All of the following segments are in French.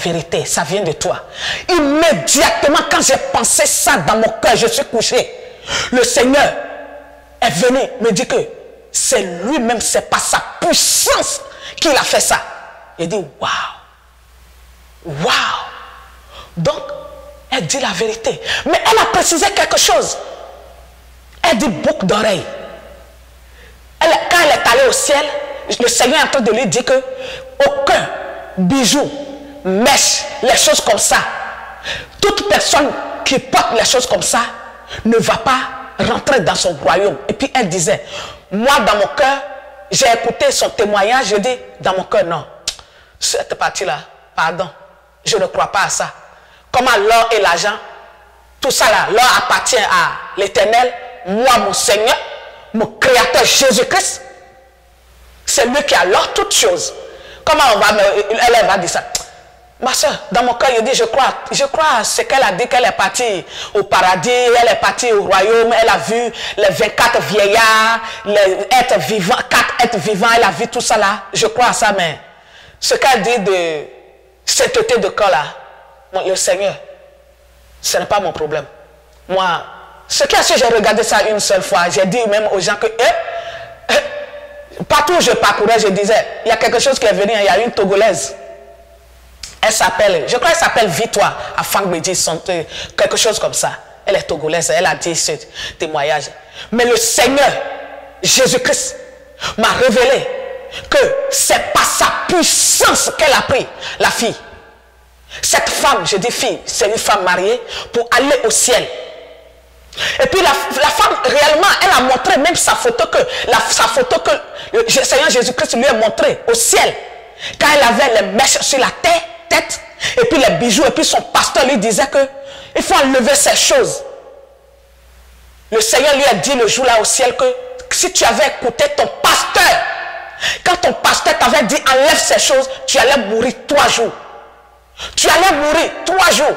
vérité, ça vient de toi. Immédiatement, quand j'ai pensé ça dans mon cœur, je suis couché. Le Seigneur est venu me dire que c'est lui-même, c'est pas sa puissance qu'il a fait ça. Il dit, waouh, waouh. Donc, elle dit la vérité. Mais elle a précisé quelque chose. Elle dit boucle d'oreille. Quand elle est allée au ciel, le Seigneur est en train de lui dire que aucun bijou, mèche, les choses comme ça, toute personne qui porte les choses comme ça ne va pas rentrer dans son royaume. Et puis elle disait, moi dans mon cœur, j'ai écouté son témoignage, je dis dans mon cœur, non, cette partie-là, pardon, je ne crois pas à ça. Comment l'or et l'argent, tout ça là, l'or appartient à l'Éternel, moi mon Seigneur, mon Créateur Jésus-Christ, c'est lui qui a l'or toutes choses. Comment on va elle va dire ça? Ma soeur, dans mon cœur, je dis, je crois à ce qu'elle a dit, qu'elle est partie au paradis, elle est partie au royaume, elle a vu les 24 vieillards, les êtres vivants, 4 êtres vivants, elle a vu tout ça là. Je crois à ça, mais ce qu'elle dit de sainteté de corps là, le Seigneur, ce n'est pas mon problème. Moi, ce qui a su, j'ai regardé ça une seule fois, j'ai dit même aux gens que, partout où je parcourais, je disais, il y a quelque chose qui est venu, il y a une Togolaise. Elle s'appelle, je crois qu'elle s'appelle Victoire, à Fangbedi, quelque chose comme ça. Elle est togolaise, elle a dit ce témoignage. Mais le Seigneur, Jésus-Christ, m'a révélé que c'est pas sa puissance qu'elle a pris, la fille. Cette femme, je dis fille, c'est une femme mariée pour aller au ciel. Et puis la femme, réellement, elle a montré même sa photo que le Seigneur Jésus-Christ lui a montré au ciel. Quand elle avait les mèches sur la tête, et puis les bijoux, et puis son pasteur lui disait que il faut enlever ces choses. Le Seigneur lui a dit le jour là au ciel que si tu avais écouté ton pasteur, quand ton pasteur t'avait dit enlève ces choses, tu allais mourir 3 jours. Tu allais mourir 3 jours.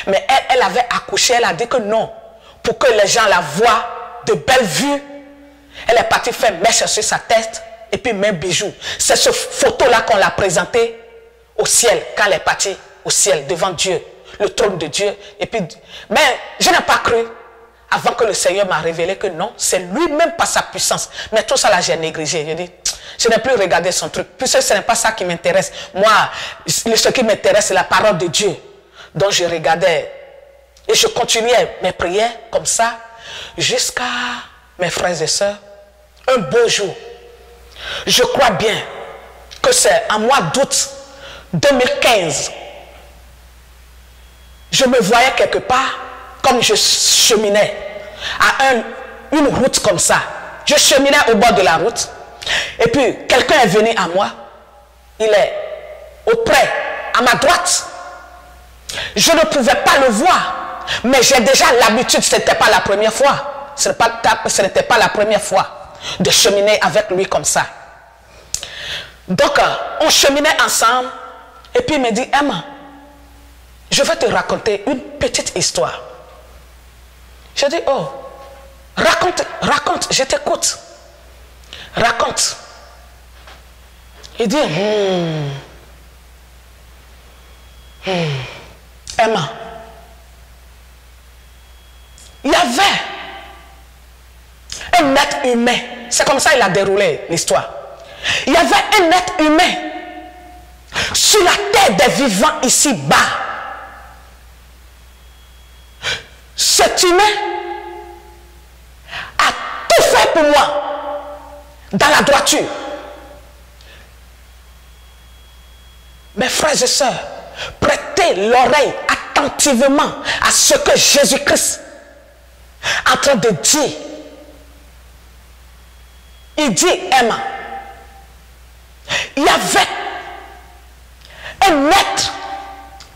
Mais elle avait accouché, elle a dit que non. Pour que les gens la voient de belles vues, elle est partie faire mèche sur sa tête et puis mes bijoux. C'est ce photo-là qu'on l'a présenté au ciel, quand elle est partie au ciel devant Dieu, le trône de Dieu. Et puis, mais je n'ai pas cru avant que le Seigneur m'a révélé que non, c'est lui-même par sa puissance. Mais tout ça là, j'ai négligé. Je dis, je n'ai plus regardé son truc, puisque ce n'est pas ça qui m'intéresse. Moi, ce qui m'intéresse, c'est la parole de Dieu. Donc je regardais et je continuais mes prières comme ça jusqu'à, mes frères et sœurs, un beau jour. Je crois bien que c'est en mois d'août 2015. Je me voyais quelque part comme je cheminais à une route comme ça. Je cheminais au bord de la route et puis quelqu'un est venu à moi. Il est auprès, à ma droite. Je ne pouvais pas le voir. Mais j'ai déjà l'habitude, ce n'était pas la première fois. Ce n'était pas la première fois de cheminer avec lui comme ça. Donc, on cheminait ensemble. Et puis il me dit, Emma, je vais te raconter une petite histoire. Je dis, oh, raconte, je t'écoute. Raconte. Il dit, Emma, il y avait un être humain. C'est comme ça qu'il a déroulé l'histoire. Il y avait un être humain sur la terre des vivants ici-bas. Cet humain a tout fait pour moi dans la droiture. Mes frères et sœurs, prêtez l'oreille attentivement à ce que Jésus-Christ est en train de dire. Il dit, Emma, il y avait un être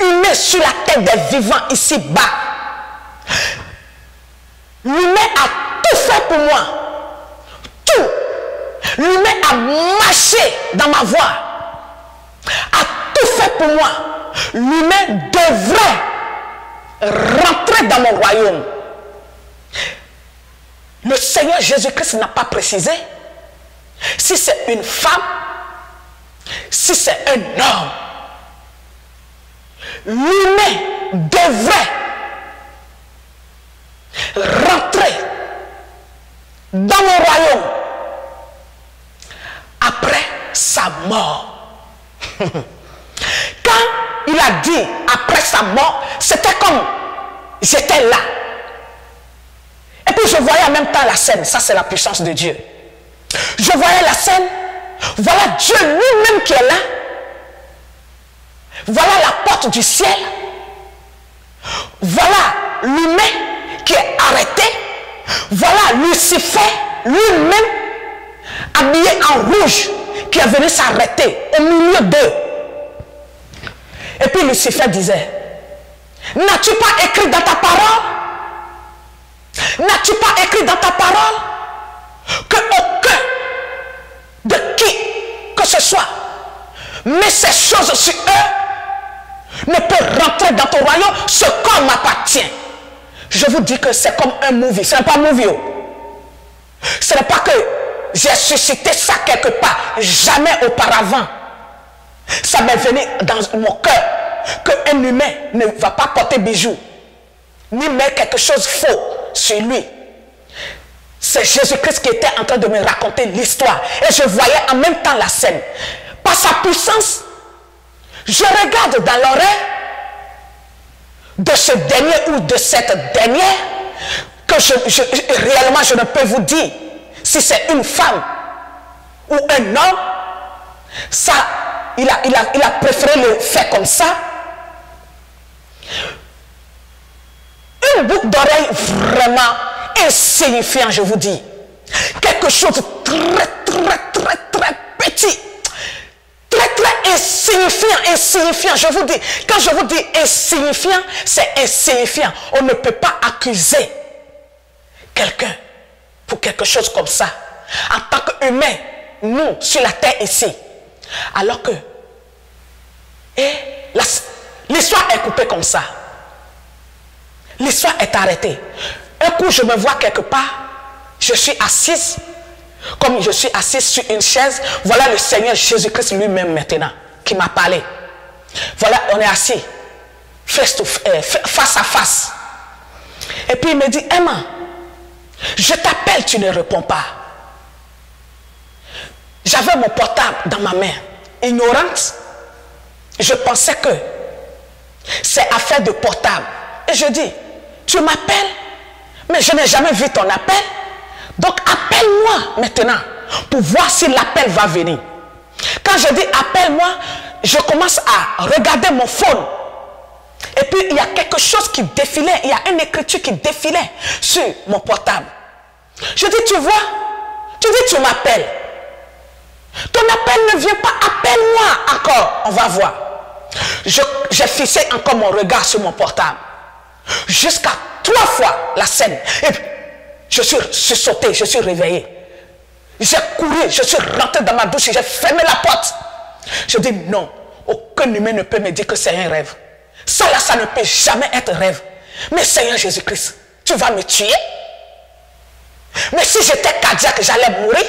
humain sur la tête des vivants ici-bas. L'humain a tout fait pour moi. Tout. L'humain a marché dans ma voie. A tout fait pour moi. L'humain devrait rentrer dans mon royaume. Le Seigneur Jésus-Christ n'a pas précisé si c'est une femme, si c'est un homme. l'humain devrait rentrer dans le royaume après sa mort. Quand il a dit après sa mort, c'était comme j'étais là. Et puis je voyais en même temps la scène. Ça, c'est la puissance de Dieu. Je voyais la scène. Voilà Dieu lui-même qui est là. Voilà la porte du ciel. Voilà l'humain qui est arrêté. Voilà Lucifer lui-même habillé en rouge qui est venu s'arrêter au milieu d'eux. Et puis Lucifer disait, n'as-tu pas écrit dans ta parole? N'as-tu pas écrit dans ta parole que aucun de qui que ce soit met ces choses sur eux ne peut rentrer dans ton royaume? Ce corps m'appartient. Je vous dis que c'est comme un movie. Ce n'est pas un movie. Ce n'est pas que j'ai suscité ça quelque part. Jamais auparavant. Ça m'est venu dans mon cœur qu'un humain ne va pas porter bijoux, ni mettre quelque chose faux sur lui. C'est Jésus-Christ qui était en train de me raconter l'histoire. Et je voyais en même temps la scène. Par sa puissance, je regarde dans l'oreille de ce dernier ou de cette dernière que réellement je ne peux vous dire si c'est une femme ou un homme. Ça, il a préféré le faire comme ça. Une boucle d'oreille vraiment insignifiant, je vous dis. Quelque chose de très petit. Très insignifiant, je vous dis. Quand je vous dis insignifiant, c'est insignifiant. On ne peut pas accuser quelqu'un pour quelque chose comme ça. En tant qu'humain, nous, sur la terre ici. Alors que l'histoire est coupée comme ça. L'histoire est arrêtée. Un coup, je me vois quelque part. Je suis assise. Comme je suis assise sur une chaise. Voilà le Seigneur Jésus-Christ lui-même maintenant. Qui m'a parlé. Voilà, on est assis. Face à face. Et puis il me dit, Emma, je t'appelle, tu ne réponds pas. J'avais mon portable dans ma main. Ignorante. Je pensais que c'est affaire de portable. Et je dis, tu m'appelles, mais je n'ai jamais vu ton appel. Donc appelle-moi maintenant pour voir si l'appel va venir. Quand je dis appelle-moi, je commence à regarder mon phone. Et puis il y a quelque chose qui défilait, il y a une écriture qui défilait sur mon portable. Je dis, tu vois, tu dis tu m'appelles. Ton appel ne vient pas, appelle-moi encore, on va voir. J'ai fixé encore mon regard sur mon portable. Jusqu'à 3 fois la scène. Et puis, je suis sauté, je suis réveillé. J'ai couru, je suis rentré dans ma douche, j'ai fermé la porte. Je dis non, aucun humain ne peut me dire que c'est un rêve. Ça là, ça ne peut jamais être un rêve. Mais Seigneur Jésus-Christ, tu vas me tuer? Mais si j'étais cardiaque, j'allais mourir.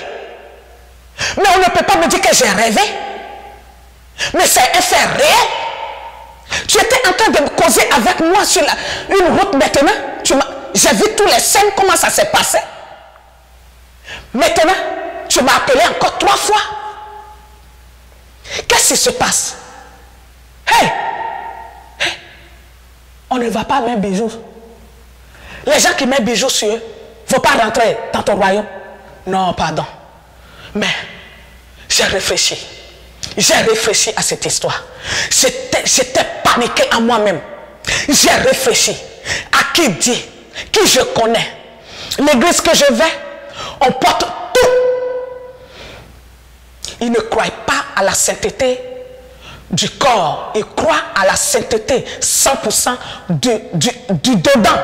Mais on ne peut pas me dire que j'ai rêvé. Mais c'est un fait réel. Tu étais en train de me causer avec moi sur une route maintenant. J'ai vu toutes les scènes, comment ça s'est passé. Maintenant, tu m'as appelé encore 3 fois. Qu'est-ce qui se passe? Hey! On ne va pas mettre bijoux. Les gens qui mettent bijoux sur eux ne vont pas rentrer dans ton royaume. Non, pardon. Mais j'ai réfléchi. J'ai réfléchi à cette histoire. J'étais paniqué à moi-même. J'ai réfléchi à qui dit, qui je connais. L'église que je vais, on porte tout. Ils ne croient pas à la sainteté du corps. Ils croient à la sainteté 100% du dedans,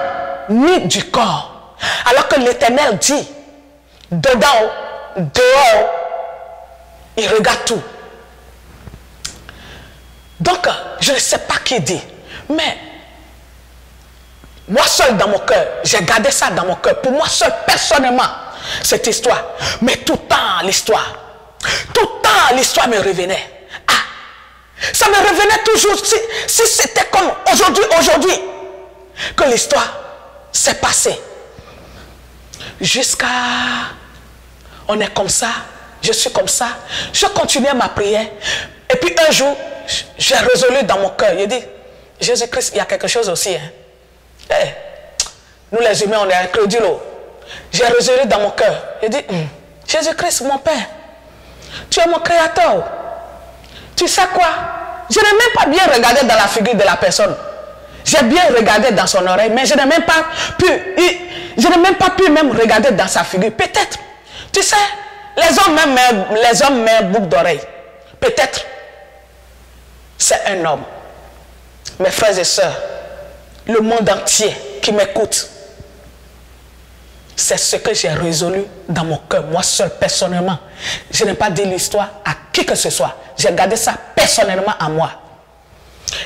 ni du corps. Alors que l'Éternel dit, dedans, dehors, il regarde tout. Donc, je ne sais pas qui dit, mais moi seul dans mon cœur, j'ai gardé ça dans mon cœur. Pour moi seul, personnellement, cette histoire. Mais tout le temps, l'histoire me revenait. Ah, Ça me revenait toujours, si c'était comme aujourd'hui, que l'histoire s'est passée. Jusqu'à... On est comme ça, je suis comme ça. Je continuais ma prière. Et puis un jour, j'ai résolu dans mon cœur. J'ai dit, Jésus-Christ, il y a quelque chose aussi. Hein. Hey, nous les humains, on est incrédules. J'ai résolu dans mon cœur. J'ai dit, Jésus-Christ, mon Père, tu es mon créateur. Tu sais quoi? Je n'ai même pas bien regardé dans la figure de la personne. J'ai bien regardé dans son oreille, mais je n'ai même pas pu même regarder dans sa figure. Peut-être, tu sais, les hommes mettent boucle d'oreille. Peut-être, c'est un homme. Mes frères et sœurs, le monde entier qui m'écoute, c'est ce que j'ai résolu dans mon cœur, moi seul, personnellement. Je n'ai pas dit l'histoire à qui que ce soit. J'ai gardé ça personnellement à moi.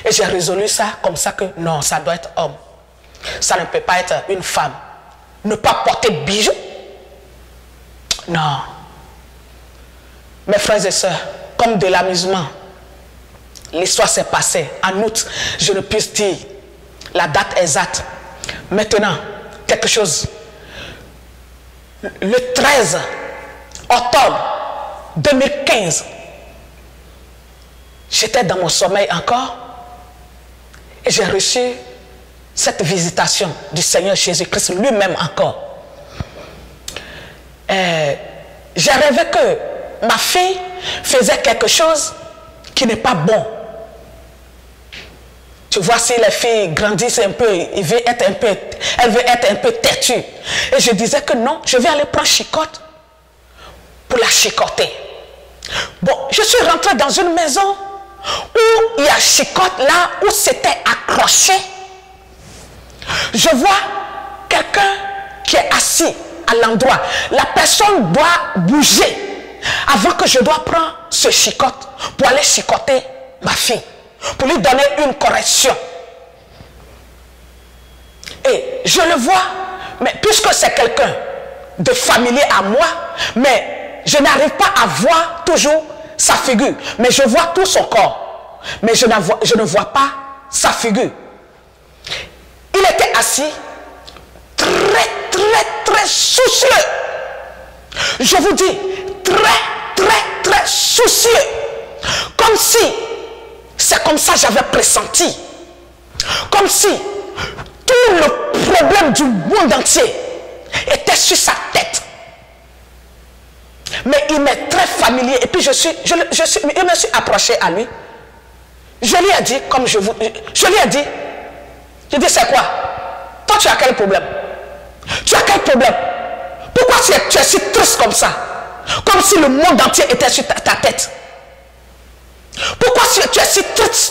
Et j'ai résolu ça comme ça que non, ça doit être homme. Ça ne peut pas être une femme. Ne pas porter bijoux. Non. Mes frères et sœurs, comme de l'amusement, l'histoire s'est passée. En août, je ne puisse dire la date exacte. Maintenant, quelque chose. Le 13 octobre 2015, j'étais dans mon sommeil encore et j'ai reçu cette visitation du Seigneur Jésus-Christ lui-même encore. J'ai rêvé que ma fille faisait quelque chose qui n'est pas bon. Tu vois, si les filles grandissent un peu, elle veut être un peu têtue. Et je disais que non, je vais aller prendre chicotte pour la chicoter. Bon, je suis rentrée dans une maison où il y a chicotte là, où c'était accroché. Je vois quelqu'un qui est assis à l'endroit. La personne doit bouger avant que je dois prendre ce chicotte pour aller chicoter ma fille, pour lui donner une correction. Et je le vois, mais puisque c'est quelqu'un de familier à moi, mais je n'arrive pas à voir toujours sa figure, mais je vois tout son corps, mais je ne vois pas sa figure. Il était assis, très soucieux. Je vous dis, très soucieux. Comme si, c'est comme ça j'avais pressenti. Comme si tout le problème du monde entier était sur sa tête. Mais il m'est très familier. Et puis je me suis approché à lui. Je lui ai dit, je lui ai dit, c'est quoi? Toi, tu as quel problème? Tu as quel problème? Pourquoi tu es si triste comme ça? Comme si le monde entier était sur ta tête. Pourquoi tu es si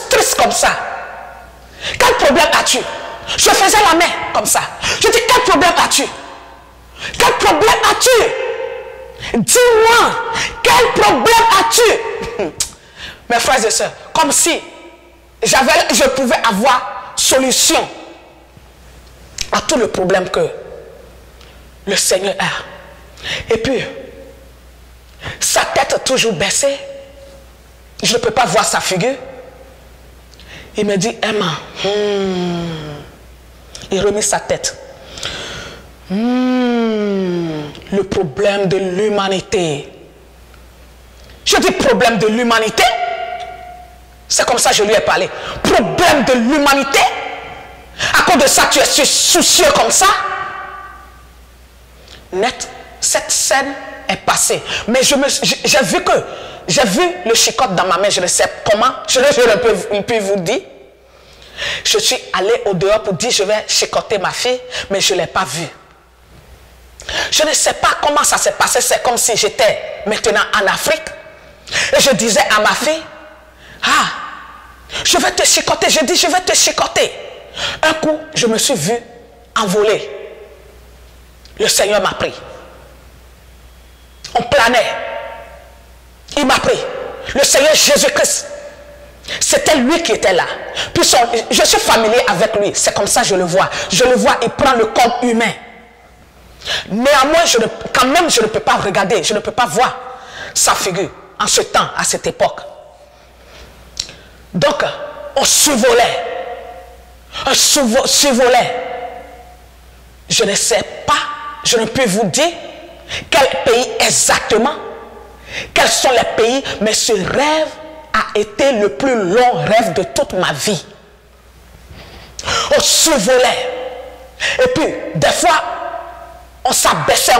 triste comme ça? Quel problème as-tu? Je faisais la main comme ça. Je dis, quel problème as-tu? Quel problème as-tu? Dis-moi, quel problème as-tu? Mes frères et sœurs, comme si je pouvais avoir solution à tout le problème que le Seigneur a. Et puis, sa tête toujours baissée, je ne peux pas voir sa figure. Il me dit, Emma, il remet sa tête. Le problème de l'humanité. Je dis problème de l'humanité. C'est comme ça que je lui ai parlé. Problème de l'humanité. À cause de ça, tu es soucieux comme ça. Net, cette scène est passée. Mais j'ai vu le chicotte dans ma main. Je ne sais comment. Je ne peux vous dire. Je suis allée au dehors pour dire je vais chicoter ma fille, mais je ne l'ai pas vue. Je ne sais pas comment ça s'est passé. C'est comme si j'étais maintenant en Afrique. Et je disais à ma fille, je vais te chicoter. Je dis, je vais te chicoter. Un coup, je me suis vue envoler. Le Seigneur m'a pris. On planait. Il m'a pris. Le Seigneur Jésus-Christ. C'était lui qui était là. Puis je suis familier avec lui. C'est comme ça que je le vois. Je le vois, il prend le corps humain. Néanmoins, quand même, je ne peux pas regarder. Je ne peux pas voir sa figure en ce temps, à cette époque. Donc, on survolait. On survolait. Je ne sais pas, je ne peux vous dire quel pays exactement, quels sont les pays, mais ce rêve a été le plus long rêve de toute ma vie. On survolait. Et puis, des fois, on s'abaissait,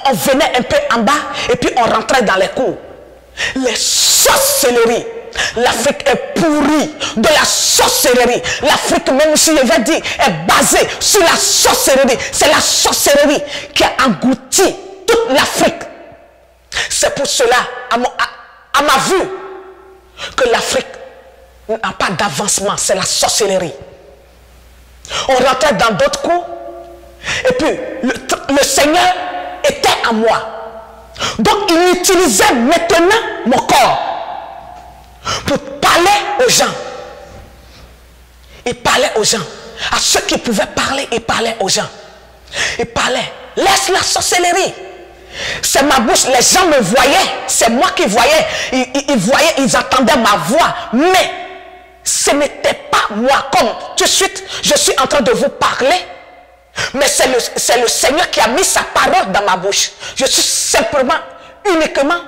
on venait un peu en bas, et puis on rentrait dans les cours. Les sorcelleries. L'Afrique est pourrie de la sorcellerie. L'Afrique, même si je vais dire, est basée sur la sorcellerie. C'est la sorcellerie qui a englouti toute l'Afrique. C'est pour cela, à ma vue, que l'Afrique n'a pas d'avancement. C'est la sorcellerie. On rentrait dans d'autres cours, et puis le Seigneur était en moi. Donc il utilisait maintenant mon corps pour parler aux gens. Il parlait aux gens. À ceux qui pouvaient parler, il parlait aux gens. Il parlait. Laisse la sorcellerie. C'est ma bouche. Les gens me voyaient. C'est moi qui voyais. Ils voyaient, ils entendaient ma voix. Mais ce n'était pas moi. Comme tout de suite, je suis en train de vous parler. Mais c'est le Seigneur qui a mis sa parole dans ma bouche. Je suis simplement, uniquement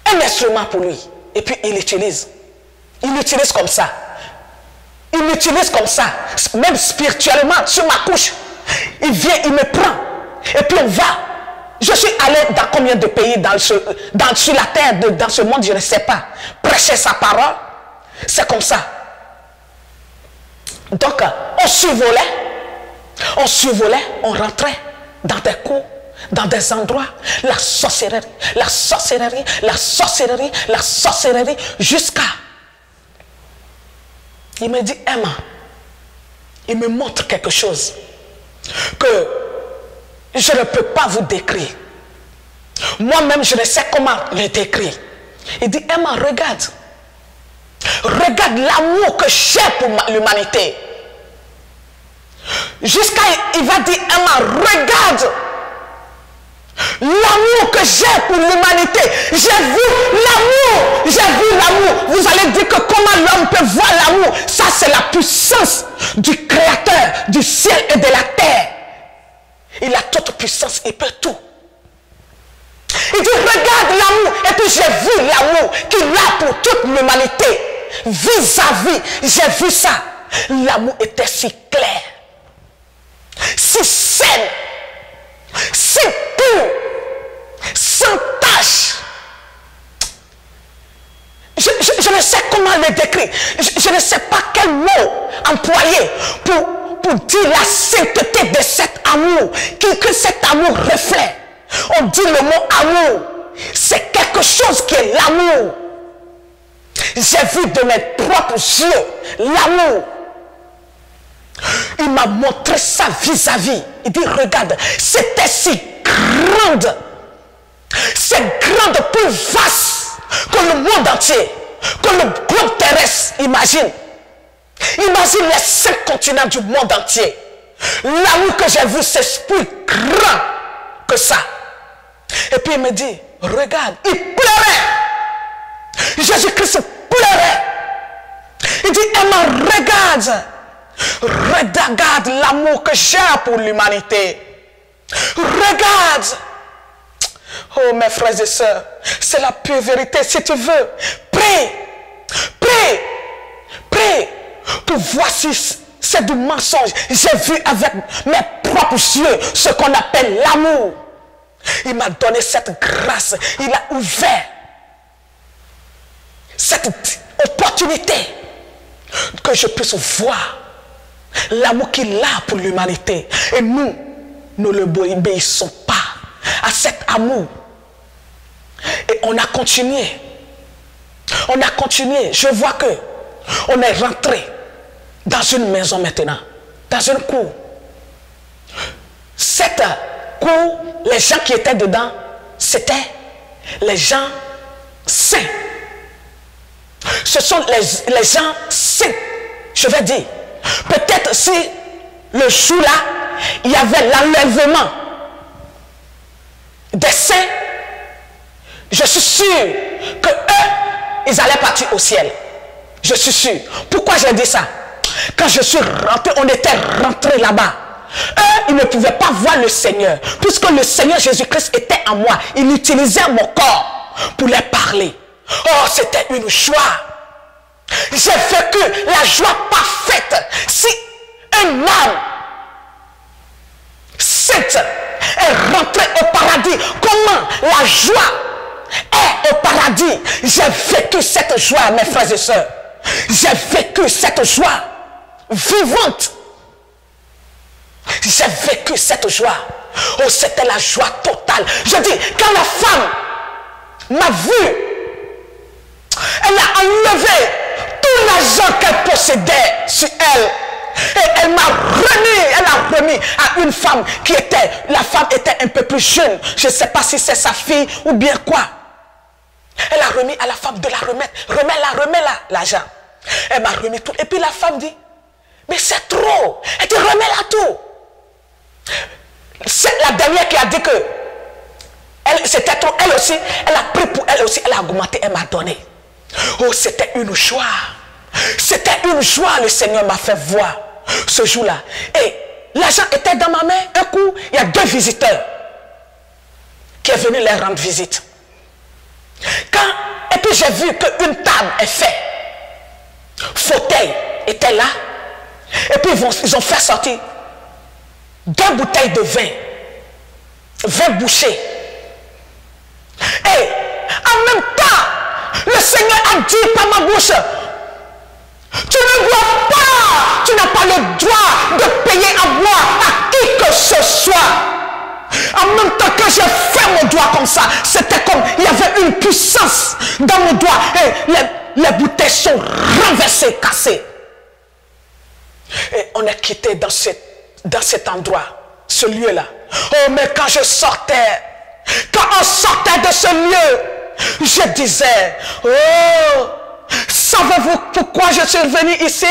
un instrument pour lui. Et puis il l'utilise. Il l'utilise comme ça. Il l'utilise comme ça. Même spirituellement, sur ma couche. Il vient, il me prend. Et puis on va. Je suis allé dans combien de pays sur la terre, dans ce monde, je ne sais pas. Prêcher sa parole. C'est comme ça. Donc, on survolait, on rentrait dans des cours, dans des endroits, la sorcellerie, la sorcellerie, la sorcellerie, la sorcellerie, jusqu'à... Il me dit, Emma, il me montre quelque chose que je ne peux pas vous décrire. Moi-même, je ne sais comment le décrire. Il dit, Emma, regarde. Regarde l'amour que j'ai pour l'humanité. Jusqu'à, il va dire, Emma, regarde l'amour que j'ai pour l'humanité. J'ai vu l'amour. J'ai vu l'amour. Vous allez dire que comment l'homme peut voir l'amour. Ça, c'est la puissance du Créateur, du ciel et de la terre. Il a toute puissance, il peut tout. Il dit, regarde l'amour. Et puis j'ai vu l'amour qu'il a pour toute l'humanité. Vis-à-vis, j'ai vu ça. L'amour était si clair, si saine, si pur, sans tache. Je ne sais comment le décrire. Je ne sais pas quel mot employer pour dire la sainteté de cet amour, que cet amour reflète. On dit le mot amour. C'est quelque chose qui est l'amour. J'ai vu de mes propres yeux l'amour. Il m'a montré ça vis-à-vis. Il dit, regarde, c'était si grande. C'est grande, plus vaste que le monde entier, que le globe terrestre. Imagine. Imagine les 5 continents du monde entier. L'amour que j'ai vu, c'est plus grand que ça. Et puis il me dit, regarde, il pleurait. Jésus-Christ pleurait. Il dit, Emma, regarde. Regarde l'amour que j'ai pour l'humanité. Regarde. Oh mes frères et sœurs, c'est la pure vérité. Si tu veux, prie. Prie. Prie. Pour voir si c'est du mensonge. J'ai vu avec mes propres yeux ce qu'on appelle l'amour. Il m'a donné cette grâce. Il a ouvert cette opportunité que je puisse voir l'amour qu'il a pour l'humanité. Et nous ne l'obéissons pas à cet amour. Et on a continué. On a continué. Je vois que on est rentré dans une maison maintenant, dans une cour. Cette cour, les gens qui étaient dedans, c'était les gens saints. Ce sont les gens saints, je vais dire. Peut-être si le jour-là, il y avait l'enlèvement des saints, je suis sûr que eux, ils allaient partir au ciel. Je suis sûr. Pourquoi j'ai dit ça? Quand je suis rentré, on était rentré là-bas. Eux, ils ne pouvaient pas voir le Seigneur. Puisque le Seigneur Jésus-Christ était en moi. Il utilisait mon corps pour les parler. Oh, c'était une joie. J'ai vécu la joie parfaite. Si un âme sainte est rentrée au paradis, comment la joie est au paradis? J'ai vécu cette joie, mes frères et sœurs. J'ai vécu cette joie vivante. J'ai vécu cette joie. Oh, c'était la joie totale. Je dis, quand la femme m'a vu, elle a enlevé tout l'argent qu'elle possédait sur elle. Et elle m'a remis à une femme qui était, la femme était un peu plus jeune. Je ne sais pas si c'est sa fille ou bien quoi. Elle a remis à la femme de la remettre. Remets-la, l'argent. Elle m'a remis tout. Et puis la femme dit, mais c'est trop. Elle dit, remets-la tout. C'est la dernière qui a dit que c'était trop. Elle aussi, elle a pris pour elle aussi. Elle a augmenté, elle m'a donné. Oh, c'était une joie. C'était une joie, le Seigneur m'a fait voir ce jour-là. Et l'argent était dans ma main. Un coup, il y a 2 visiteurs qui est venu leur rendre visite. Et puis j'ai vu qu'une table est faite. Fauteuil était là. Et puis ils ont fait sortir 2 bouteilles de vin. 20 bouchées. Et en même temps, le Seigneur a dit par ma bouche, tu ne dois pas, tu n'as pas le droit de payer à boire à qui que ce soit. En même temps que j'ai fait mon doigt comme ça, c'était comme, il y avait une puissance dans mon doigt. Et les bouteilles sont renversées, cassées. Et on est quitté dans cet endroit, ce lieu-là. Oh, mais quand je sortais, quand on sortait de ce lieu, je disais, oh, savez-vous pourquoi je suis venu ici?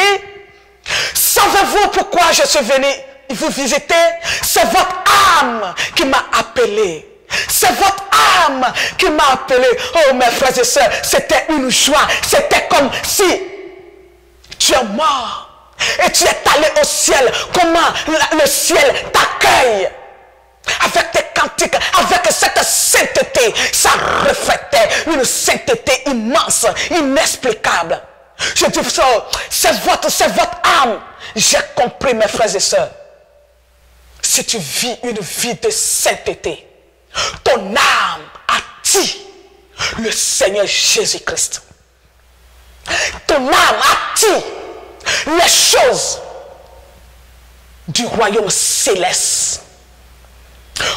Savez-vous pourquoi je suis venu vous visiter? C'est votre âme qui m'a appelé. C'est votre âme qui m'a appelé. Oh, mes frères et sœurs, c'était une joie. C'était comme si tu es mort et tu es allé au ciel. Comment le ciel t'accueille? Avec tes cantiques, avec cette sainteté, ça reflétait une sainteté immense, inexplicable. Je dis ça, c'est votre âme. J'ai compris, mes frères et sœurs. Si tu vis une vie de sainteté, ton âme attire le Seigneur Jésus-Christ. Ton âme attire les choses du royaume céleste.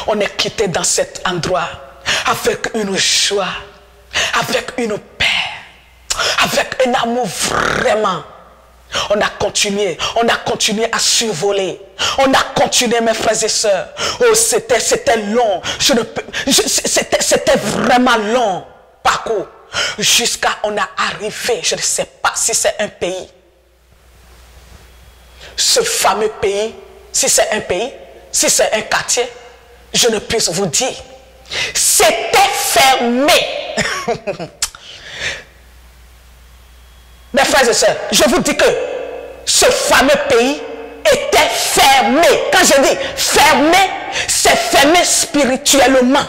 On est quitté dans cet endroit avec une joie, avec une paix, avec un amour vraiment. On a continué à survoler. On a continué, mes frères et sœurs. Oh, c'était long. C'était vraiment long parcours. Jusqu'à on a arrivé, je ne sais pas si c'est un pays. Ce fameux pays, si c'est un pays, si c'est un quartier, je ne puisse vous dire. C'était fermé. Mes frères et sœurs, je vous dis que ce fameux pays était fermé. Quand je dis fermé, c'est fermé spirituellement.